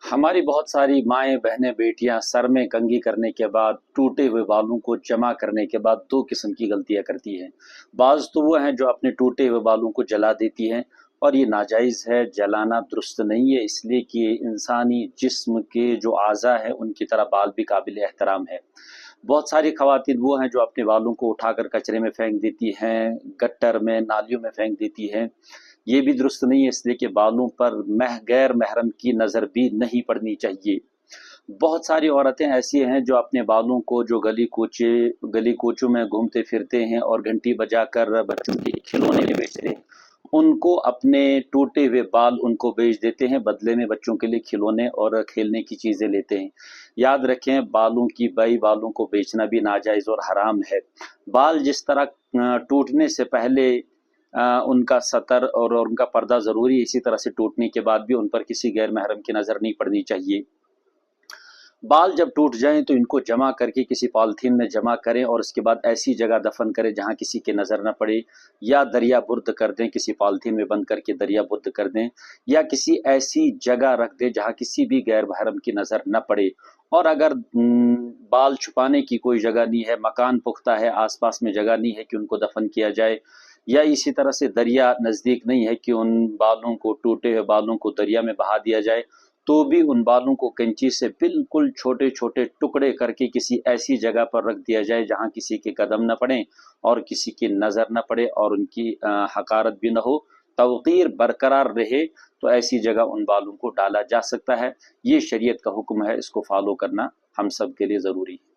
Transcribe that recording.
हमारी बहुत सारी माएँ, बहनें, बेटियाँ सर में कंघी करने के बाद, टूटे हुए बालों को जमा करने के बाद 2 किस्म की गलतियाँ करती हैं। बाज़ तो वो हैं जो अपने टूटे हुए बालों को जला देती हैं और ये नाजायज़ है, जलाना दुरुस्त नहीं है, इसलिए कि इंसानी जिस्म के जो अज़ा हैं, उनकी तरह बाल भी काबिल-ए-एहतराम है। बहुत सारी ख़वातीन वो हैं जो अपने बालों को उठाकर कचरे में फेंक देती हैं, गट्टर में, नालियों में फेंक देती हैं। ये भी दुरुस्त नहीं है, इसलिए कि बालों पर गैर महरम की नज़र भी नहीं पड़नी चाहिए। बहुत सारी औरतें ऐसी हैं जो अपने बालों को जो गली कूचों में घूमते फिरते हैं और घंटी बजाकर बच्चों के खिलौने बेचते हैं। उनको अपने टूटे हुए बाल उनको बेच देते हैं, बदले में बच्चों के लिए खिलौने और खेलने की चीज़ें लेते हैं। याद रखें, बालों की बाई बालों को बेचना भी नाजायज़ और हराम है। बाल जिस तरह टूटने से पहले उनका सतर और उनका पर्दा ज़रूरी है, इसी तरह से टूटने के बाद भी उन पर किसी गैर महरम की नज़र नहीं पड़नी चाहिए। बाल जब टूट जाएं तो इनको जमा करके किसी पॉलिथीन में जमा करें और उसके बाद ऐसी जगह दफन करें जहां किसी की नज़र न पड़े, या दरिया बुर्द कर दें, किसी पॉलिथीन में बंद करके दरिया बुर्द कर दें, या किसी ऐसी जगह रख दें जहां किसी भी गैर महरम की नज़र न पड़े। और अगर बाल छुपाने की कोई जगह नहीं है, मकान पुख्ता है, आसपास में जगह नहीं है कि उनको दफन किया जाए, या इसी तरह से दरिया नज़दीक नहीं है कि उन बालों को, टूटे हुए बालों को दरिया में बहा दिया जाए, तो भी उन बालों को कैंची से बिल्कुल छोटे छोटे टुकड़े करके किसी ऐसी जगह पर रख दिया जाए जहां किसी के कदम न पड़े और किसी की नज़र न पड़े और उनकी हकारत भी न हो, तवक़ीर बरकरार रहे। तो ऐसी जगह उन बालों को डाला जा सकता है। ये शरीयत का हुक्म है, इसको फॉलो करना हम सब के लिए ज़रूरी है।